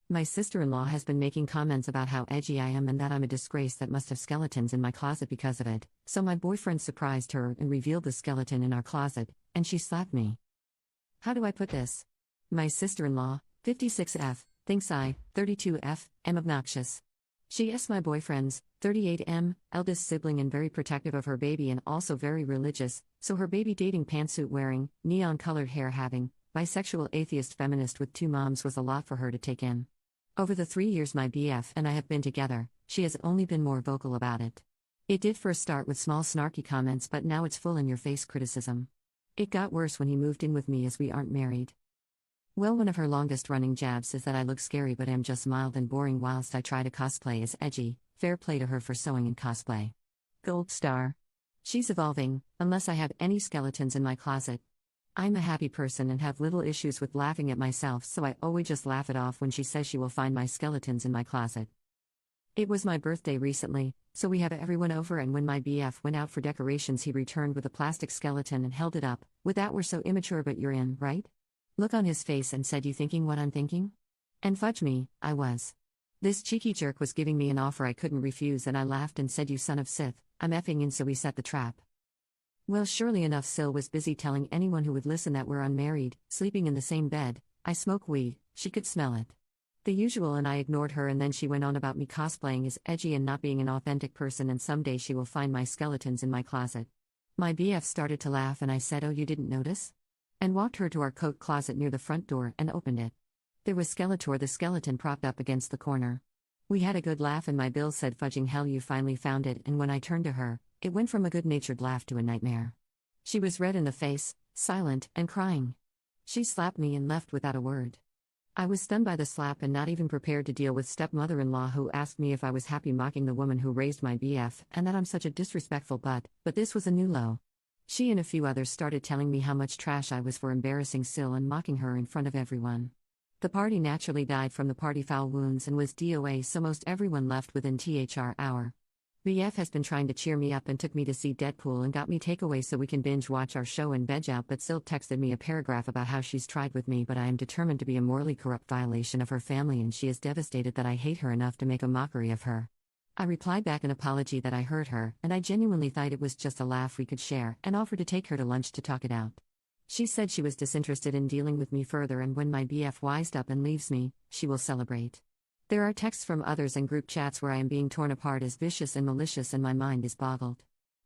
My sister-in-law has been making comments about how edgy I am and that I'm a disgrace that must have skeletons in my closet because of it, so my boyfriend surprised her and revealed the skeleton in our closet, and she slapped me. How do I put this? My sister-in-law, 56F, thinks I, 32F, am obnoxious. She is my boyfriend's, 38M, eldest sibling and very protective of her baby and also very religious, so her baby dating pantsuit wearing, neon-colored hair having, bisexual atheist feminist with 2 moms was a lot for her to take in. Over the 3 years my BF and I have been together, she has only been more vocal about it. It did first start with small snarky comments, but now it's full in-your-face criticism. It got worse when he moved in with me as we aren't married. Well, one of her longest-running jabs is that I look scary but am just mild and boring whilst I try to cosplay as edgy. Fair play to her for sewing and cosplay. Gold star. She's evolving, unless I have any skeletons in my closet. I'm a happy person and have little issues with laughing at myself, so I always just laugh it off when she says she will find my skeletons in my closet. It was my birthday recently, so we have everyone over, and when my BF went out for decorations he returned with a plastic skeleton and held it up, with that "we're so immature but you're in, right?" look on his face and said, "You thinking what I'm thinking?" And fudge me, I was. This cheeky jerk was giving me an offer I couldn't refuse, and I laughed and said, "You son of Sith, I'm effing in," so we set the trap. Well, surely enough, Sil was busy telling anyone who would listen that we're unmarried, sleeping in the same bed, I smoke weed, she could smell it. The usual, and I ignored her, and then she went on about me cosplaying as edgy and not being an authentic person, and someday she will find my skeletons in my closet. My BF started to laugh and I said, "Oh, you didn't notice?" And walked her to our coat closet near the front door and opened it. There was Skeletor the skeleton propped up against the corner. We had a good laugh and my Bill said, "Fudging hell, you finally found it," and when I turned to her, it went from a good-natured laugh to a nightmare. She was red in the face, silent, and crying. She slapped me and left without a word. I was stunned by the slap and not even prepared to deal with stepmother-in-law who asked me if I was happy mocking the woman who raised my BF and that I'm such a disrespectful butt, but this was a new low. She and a few others started telling me how much trash I was for embarrassing Sil and mocking her in front of everyone. The party naturally died from the party foul wounds and was DOA, so most everyone left within THR hour. BF has been trying to cheer me up and took me to see Deadpool and got me takeaway so we can binge watch our show and veg out, but Sil texted me a paragraph about how she's tried with me but I am determined to be a morally corrupt violation of her family and she is devastated that I hate her enough to make a mockery of her. I replied back an apology that I hurt her and I genuinely thought it was just a laugh we could share and offered to take her to lunch to talk it out. She said she was disinterested in dealing with me further and when my BF wised up and leaves me, she will celebrate. There are texts from others and group chats where I am being torn apart as vicious and malicious and my mind is boggled.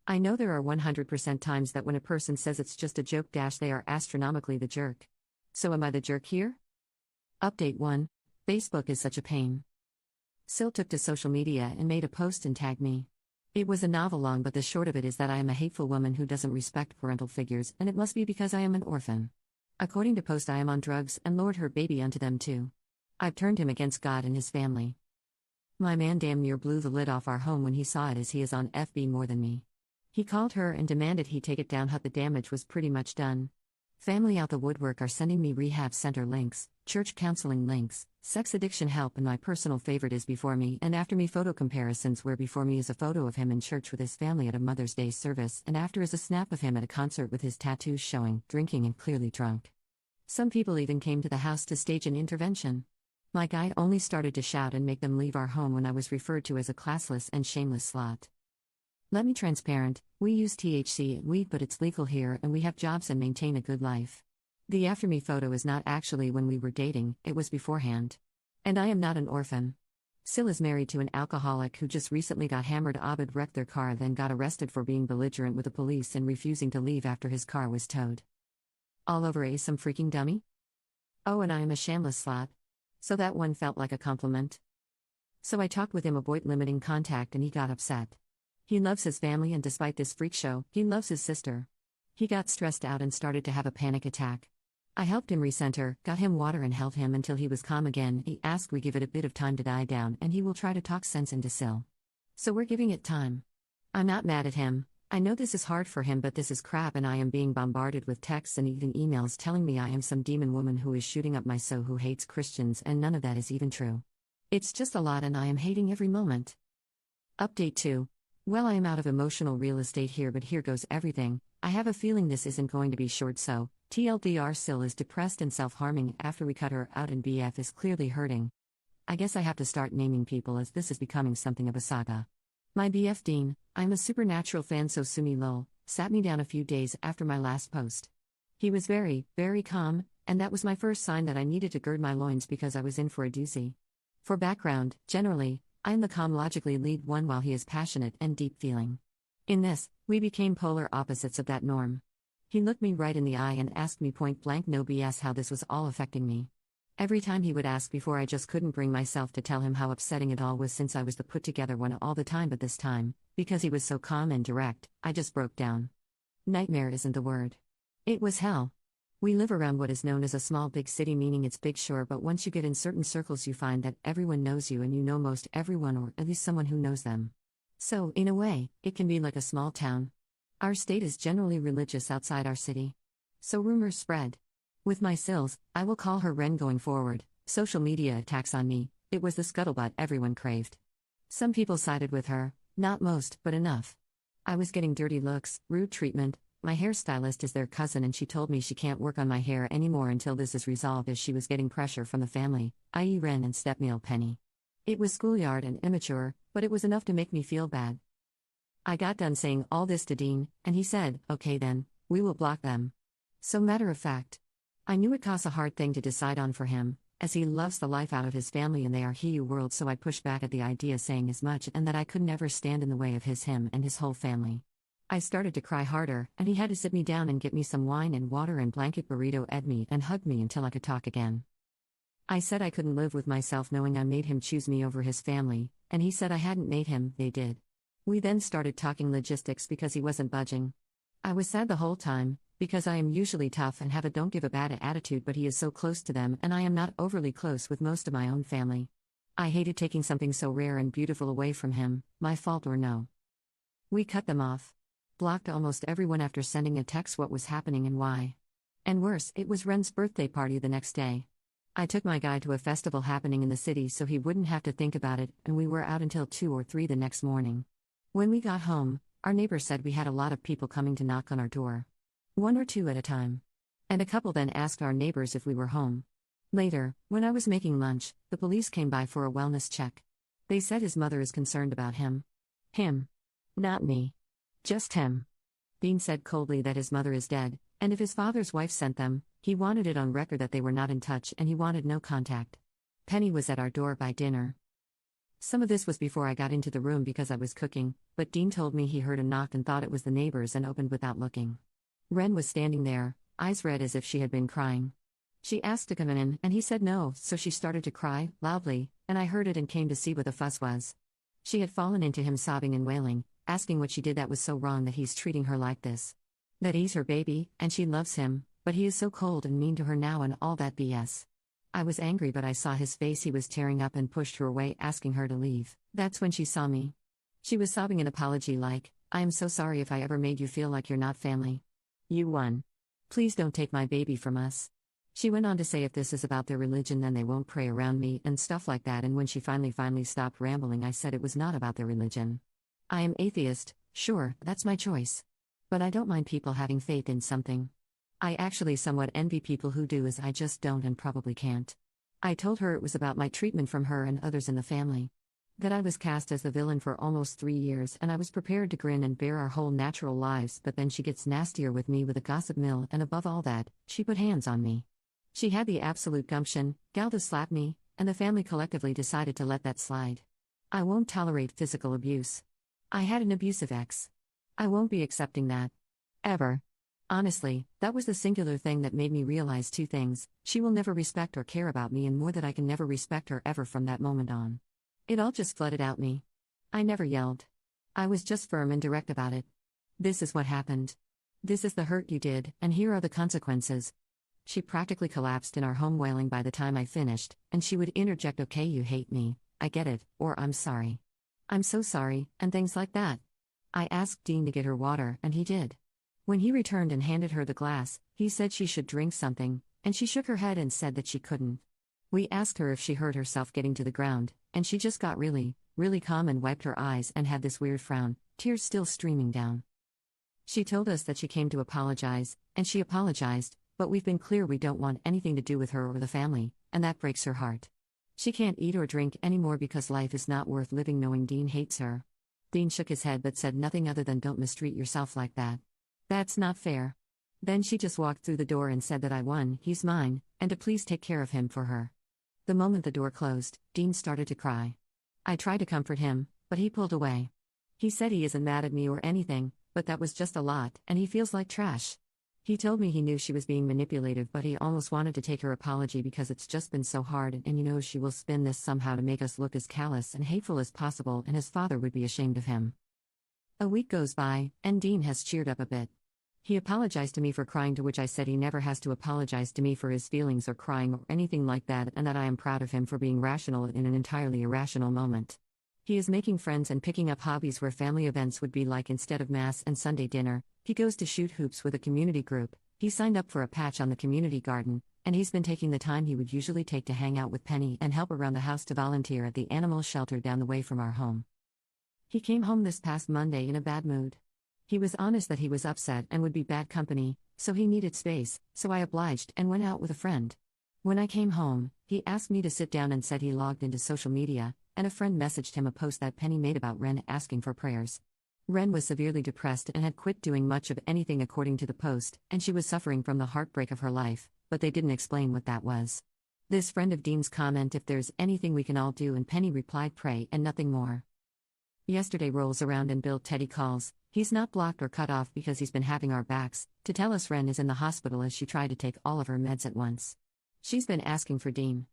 I know there are 100% times that when a person says it's just a joke they are astronomically the jerk. So am I the jerk here? Update 1. Facebook is such a pain. Sil took to social media and made a post and tagged me. It was a novel long, but the short of it is that I am a hateful woman who doesn't respect parental figures, and it must be because I am an orphan. According to post, I am on drugs and lured her baby unto them too. I've turned him against God and his family. My man damn near blew the lid off our home when he saw it, as he is on FB more than me. He called her and demanded he take it down, but the damage was pretty much done. Family out the woodwork are sending me rehab center links, church counseling links, sex addiction help, and my personal favorite is before me and after me photo comparisons, where before me is a photo of him in church with his family at a Mother's Day service and after is a snap of him at a concert with his tattoos showing, drinking and clearly drunk. Some people even came to the house to stage an intervention. My guy only started to shout and make them leave our home when I was referred to as a classless and shameless slut. Let me transparent, we use THC and weed, but it's legal here and we have jobs and maintain a good life. The after me photo is not actually when we were dating, it was beforehand. And I am not an orphan. Sil is married to an alcoholic who just recently got hammered. Abed wrecked their car, then got arrested for being belligerent with the police and refusing to leave after his car was towed. All over a some freaking dummy? Oh, and I am a shameless slut. So that one felt like a compliment. So I talked with him about limiting contact and he got upset. He loves his family and despite this freak show, he loves his sister. He got stressed out and started to have a panic attack. I helped him recenter, got him water and held him until he was calm again. He asked we give it a bit of time to die down and he will try to talk sense into Sil. So we're giving it time. I'm not mad at him. I know this is hard for him, but this is crap and I am being bombarded with texts and even emails telling me I am some demon woman who is shooting up my soul who hates Christians, and none of that is even true. It's just a lot and I am hating every moment. Update 2. Well, I am out of emotional real estate here, but here goes everything. I have a feeling this isn't going to be short, so TLDR, Sil is depressed and self-harming after we cut her out and BF is clearly hurting. I guess I have to start naming people as this is becoming something of a saga. My BF Dean, I'm a supernatural fan, so Sumi lol, sat me down a few days after my last post. He was very, very calm, and that was my first sign that I needed to gird my loins because I was in for a doozy. For background, generally, I am the calm, logically lead one while he is passionate and deep feeling. In this, we became polar opposites of that norm. He looked me right in the eye and asked me point blank, no BS, how this was all affecting me. Every time he would ask before, I just couldn't bring myself to tell him how upsetting it all was, since I was the put together one all the time, but this time, because he was so calm and direct, I just broke down. Nightmare isn't the word. It was hell. We live around what is known as a small big city, meaning it's big, sure, but once you get in certain circles you find that everyone knows you and you know most everyone, or at least someone who knows them. So, in a way, it can be like a small town. Our state is generally religious outside our city. So rumors spread. With my Sills, I will call her Ren going forward, social media attacks on me, it was the scuttlebutt everyone craved. Some people sided with her, not most, but enough. I was getting dirty looks, rude treatment. My hairstylist is their cousin and she told me she can't work on my hair anymore until this is resolved, as she was getting pressure from the family, i.e. Ren and stepmeal Penny. It was schoolyard and immature, but it was enough to make me feel bad. I got done saying all this to Dean, and he said, okay then, we will block them. So matter of fact. I knew it costs a hard thing to decide on for him, as he loves the life out of his family and they are Hiu world, so I pushed back at the idea, saying as much and that I could never stand in the way of him and his whole family. I started to cry harder, and he had to sit me down and get me some wine and water and blanket burrito, ed me and hugged me until I could talk again. I said I couldn't live with myself knowing I made him choose me over his family, and he said I hadn't made him, they did. We then started talking logistics because he wasn't budging. I was sad the whole time, because I am usually tough and have a don't give a bad attitude, but he is so close to them and I am not overly close with most of my own family. I hated taking something so rare and beautiful away from him, my fault or no. We cut them off. Blocked almost everyone after sending a text what was happening and why. And worse, it was Ren's birthday party the next day. I took my guy to a festival happening in the city so he wouldn't have to think about it, and we were out until 2 or 3 the next morning. When we got home, our neighbor said we had a lot of people coming to knock on our door. 1 or 2 at a time. And a couple then asked our neighbors if we were home. Later, when I was making lunch, the police came by for a wellness check. They said his mother is concerned about him. Him. Not me. Just him. Dean said coldly that his mother is dead, and if his father's wife sent them, he wanted it on record that they were not in touch and he wanted no contact. Penny was at our door by dinner. Some of this was before I got into the room because I was cooking, but Dean told me he heard a knock and thought it was the neighbors and opened without looking. Ren was standing there, eyes red as if she had been crying. She asked to come in and he said no, so she started to cry, loudly, and I heard it and came to see what the fuss was. She had fallen into him sobbing and wailing, asking what she did that was so wrong that he's treating her like this. That he's her baby, and she loves him, but he is so cold and mean to her now and all that BS. I was angry, but I saw his face, he was tearing up, and pushed her away, asking her to leave. That's when she saw me. She was sobbing an apology like, I am so sorry if I ever made you feel like you're not family. You won. Please don't take my baby from us. She went on to say if this is about their religion then they won't pray around me and stuff like that, and when she finally stopped rambling I said it was not about their religion. I am atheist, sure, that's my choice. But I don't mind people having faith in something. I actually somewhat envy people who do, as I just don't and probably can't. I told her it was about my treatment from her and others in the family. That I was cast as the villain for almost 3 years and I was prepared to grin and bear our whole natural lives, but then she gets nastier with me with a gossip mill, and above all that, she put hands on me. She had the absolute gumption, gal, to slap me, and the family collectively decided to let that slide. I won't tolerate physical abuse. I had an abusive ex. I won't be accepting that. Ever. Honestly, that was the singular thing that made me realize 2 things: she will never respect or care about me, and more, that I can never respect her ever from that moment on. It all just flooded out me. I never yelled. I was just firm and direct about it. This is what happened. This is the hurt you did, and here are the consequences. She practically collapsed in our home, wailing by the time I finished, and she would interject, okay, you hate me, I get it, or I'm sorry. I'm so sorry, and things like that. I asked Dean to get her water, and he did. When he returned and handed her the glass, he said she should drink something, and she shook her head and said that she couldn't. We asked her if she hurt herself getting to the ground, and she just got really calm and wiped her eyes and had this weird frown, tears still streaming down. She told us that she came to apologize, and she apologized, but we've been clear we don't want anything to do with her or the family, and that breaks her heart. She can't eat or drink anymore because life is not worth living knowing Dean hates her. Dean shook his head but said nothing other than don't mistreat yourself like that. That's not fair. Then she just walked through the door and said that I won, he's mine, and to please take care of him for her. The moment the door closed, Dean started to cry. I tried to comfort him, but he pulled away. He said he isn't mad at me or anything, but that was just a lot, and he feels like trash. He told me he knew she was being manipulative, but he almost wanted to take her apology because it's just been so hard, and she will spin this somehow to make us look as callous and hateful as possible, and his father would be ashamed of him. A week goes by, and Dean has cheered up a bit. He apologized to me for crying, to which I said he never has to apologize to me for his feelings or crying or anything like that, and that I am proud of him for being rational in an entirely irrational moment. He is making friends and picking up hobbies where family events would be like instead of Mass and Sunday dinner. He goes to shoot hoops with a community group, he signed up for a patch on the community garden, and he's been taking the time he would usually take to hang out with Penny and help around the house to volunteer at the animal shelter down the way from our home. He came home this past Monday in a bad mood. He was honest that he was upset and would be bad company, so he needed space, so I obliged and went out with a friend. When I came home, he asked me to sit down and said he logged into social media, and a friend messaged him a post that Penny made about Ren asking for prayers. Ren was severely depressed and had quit doing much of anything according to the post, and she was suffering from the heartbreak of her life, but they didn't explain what that was. This friend of Dean's comment if there's anything we can all do, and Penny replied pray and nothing more. Yesterday rolls around and Bill Teddy calls, he's not blocked or cut off because he's been having our backs, to tell us Ren is in the hospital as she tried to take all of her meds at once. She's been asking for Dean.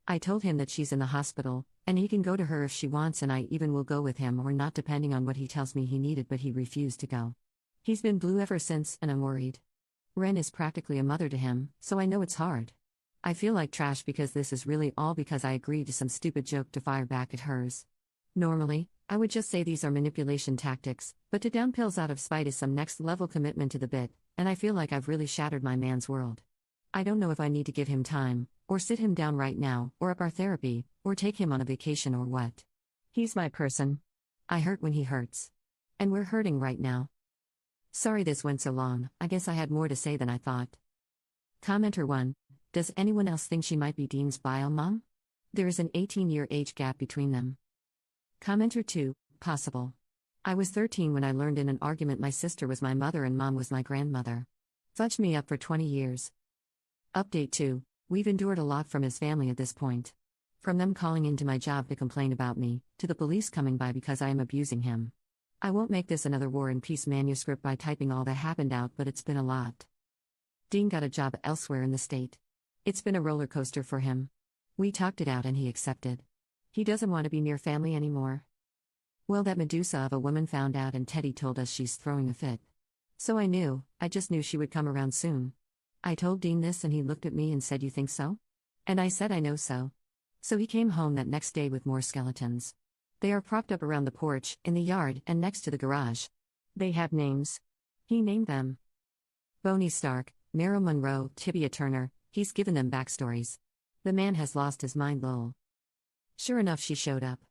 I told him that she's in the hospital, and he can go to her if she wants, and I even will go with him or not depending on what he tells me he needed, but he refused to go. He's been blue ever since, and I'm worried. Ren is practically a mother to him, so I know it's hard. I feel like trash because this is really all because I agreed to some stupid joke to fire back at hers. Normally, I would just say these are manipulation tactics, but to down pills out of spite is some next level commitment to the bit, and I feel like I've really shattered my man's world. I don't know if I need to give him time, or sit him down right now, or up our therapy, or take him on a vacation or what. He's my person. I hurt when he hurts. And we're hurting right now. Sorry this went so long, I guess I had more to say than I thought. Commenter 1. Does anyone else think she might be Dean's bio mom? There is an 18-year age gap between them. Commenter 2. Possible. I was 13 when I learned in an argument my sister was my mother and mom was my grandmother. Fudged me up for 20 years. Update 2. We've endured a lot from his family at this point. From them calling into my job to complain about me, to the police coming by because I am abusing him. I won't make this another War and Peace manuscript by typing all that happened out, but it's been a lot. Dean got a job elsewhere in the state. It's been a roller coaster for him. We talked it out and he accepted. He doesn't want to be near family anymore. Well, that Medusa of a woman found out and Teddy told us she's throwing a fit. So I just knew she would come around soon. I told Dean this and he looked at me and said, "You think so?" And I said, "I know so." So he came home that next day with more skeletons. They are propped up around the porch, in the yard, and next to the garage. They have names. He named them. Boney Stark, Meryl Monroe, Tibia Turner, he's given them backstories. The man has lost his mind, lol. Sure enough, she showed up.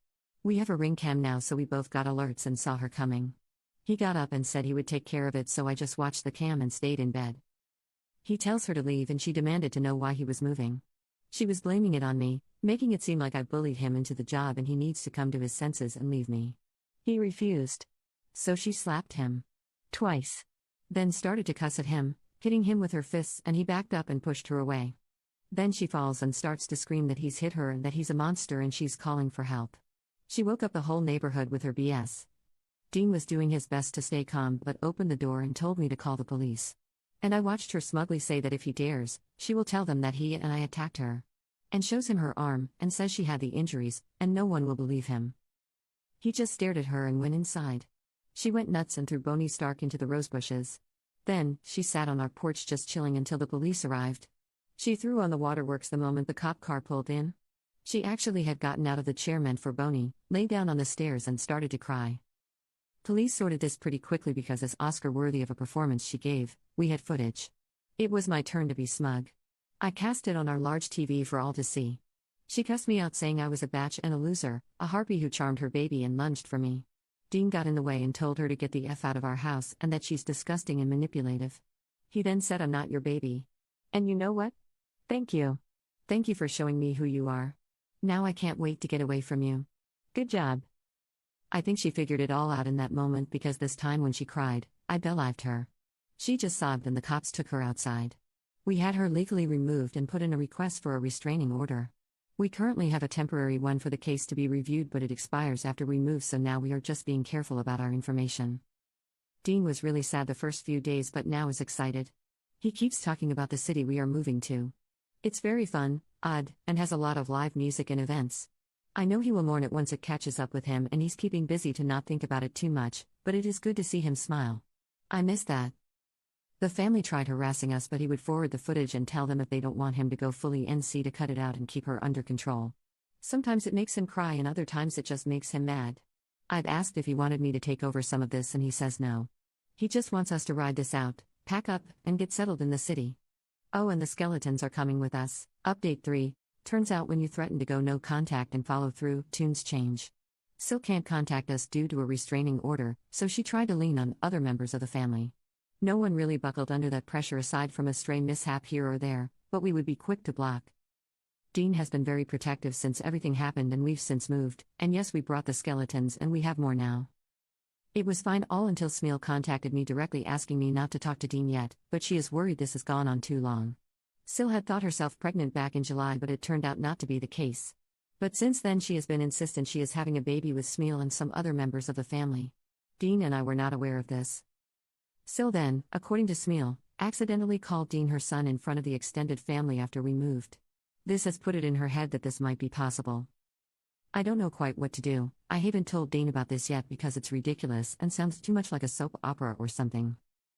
We have a ring cam now, so we both got alerts and saw her coming. He got up and said he would take care of it, so I just watched the cam and stayed in bed. He tells her to leave and she demanded to know why he was moving. She was blaming it on me, making it seem like I bullied him into the job and he needs to come to his senses and leave me. He refused. So she slapped him. Twice. Then started to cuss at him, hitting him with her fists, and he backed up and pushed her away. Then she falls and starts to scream that he's hit her and that he's a monster and she's calling for help. She woke up the whole neighborhood with her BS. Dean was doing his best to stay calm but opened the door and told me to call the police. And I watched her smugly say that if he dares, she will tell them that he and I attacked her. And shows him her arm, and says she had the injuries, and no one will believe him. He just stared at her and went inside. She went nuts and threw Boney Stark into the rosebushes. Then, she sat on our porch just chilling until the police arrived. She threw on the waterworks the moment the cop car pulled in. She actually had gotten out of the chair meant for Boney, lay down on the stairs and started to cry. Police sorted this pretty quickly because as Oscar-worthy of a performance she gave, we had footage. It was my turn to be smug. I cast it on our large TV for all to see. She cussed me out saying I was a batch and a loser, a harpy who charmed her baby and lunged for me. Dean got in the way and told her to get the F out of our house and that she's disgusting and manipulative. He then said, "I'm not your baby. And you know what? Thank you. Thank you for showing me who you are. Now I can't wait to get away from you. Good job. I think she figured it all out in that moment because this time when she cried, I believed her. She just sobbed and the cops took her outside. We had her legally removed and put in a request for a restraining order. We currently have a temporary one for the case to be reviewed, but it expires after we move, so now we are just being careful about our information. Dean was really sad the first few days but now is excited. He keeps talking about the city we are moving to. It's very fun, odd, and has a lot of live music and events. I know he will mourn it once it catches up with him, and he's keeping busy to not think about it too much, but it is good to see him smile. I miss that. The family tried harassing us, but he would forward the footage and tell them if they don't want him to go fully NC to cut it out and keep her under control. Sometimes it makes him cry and other times it just makes him mad. I've asked if he wanted me to take over some of this and he says no. He just wants us to ride this out, pack up, and get settled in the city. Oh, and the skeletons are coming with us. Update 3. Turns out when you threaten to go no contact and follow through, tunes change. Sil can't contact us due to a restraining order, so she tried to lean on other members of the family. No one really buckled under that pressure aside from a stray mishap here or there, but we would be quick to block. Dean has been very protective since everything happened and we've since moved, and yes, we brought the skeletons and we have more now. It was fine all until Smeel contacted me directly asking me not to talk to Dean yet, but she is worried this has gone on too long. Sil had thought herself pregnant back in July, but it turned out not to be the case. But since then she has been insistent she is having a baby with Smeel and some other members of the family. Dean and I were not aware of this. Sil then, according to Smeel, accidentally called Dean her son in front of the extended family after we moved. This has put it in her head that this might be possible. I don't know quite what to do. I haven't told Dean about this yet because it's ridiculous and sounds too much like a soap opera or something.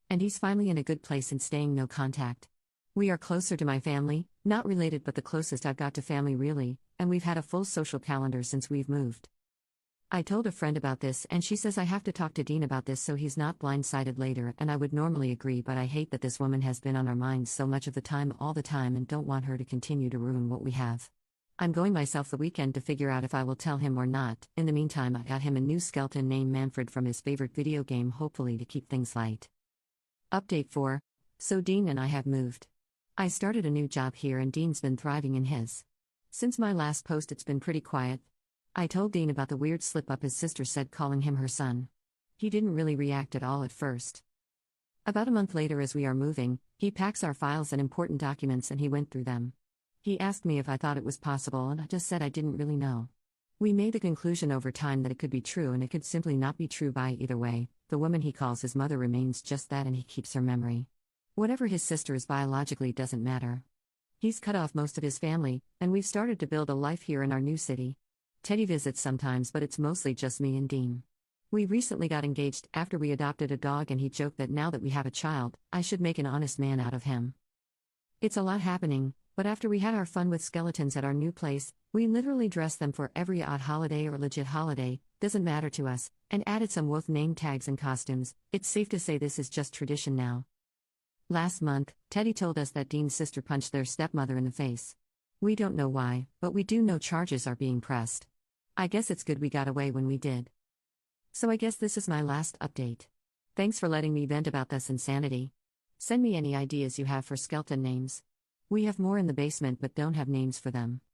And he's finally in a good place and staying no contact. We are closer to my family, not related but the closest I've got to family really, and we've had a full social calendar since we've moved. I told a friend about this and she says I have to talk to Dean about this so he's not blindsided later, and I would normally agree, but I hate that this woman has been on our minds so much of the time all the time and don't want her to continue to ruin what we have. I'm going myself the weekend to figure out if I will tell him or not. In the meantime, I got him a new skeleton named Manfred from his favorite video game, hopefully to keep things light. Update 4. So Dean and I have moved. I started a new job here and Dean's been thriving in his. Since my last post it's been pretty quiet. I told Dean about the weird slip-up his sister said calling him her son. He didn't really react at all at first. About a month later, as we are moving, he packs our files and important documents and he went through them. He asked me if I thought it was possible and I just said I didn't really know. We made the conclusion over time that it could be true and it could simply not be true. By either way, the woman he calls his mother remains just that and he keeps her memory. Whatever his sister is biologically doesn't matter. He's cut off most of his family, and we've started to build a life here in our new city. Teddy visits sometimes, but it's mostly just me and Dean. We recently got engaged after we adopted a dog and he joked that now that we have a child, I should make an honest man out of him. It's a lot happening, but after we had our fun with skeletons at our new place, we literally dressed them for every odd holiday or legit holiday, doesn't matter to us, and added some Wolf name tags and costumes. It's safe to say this is just tradition now. Last month, Teddy told us that Dean's sister punched their stepmother in the face. We don't know why, but we do know charges are being pressed. I guess it's good we got away when we did. So I guess this is my last update. Thanks for letting me vent about this insanity. Send me any ideas you have for skeleton names. We have more in the basement but don't have names for them.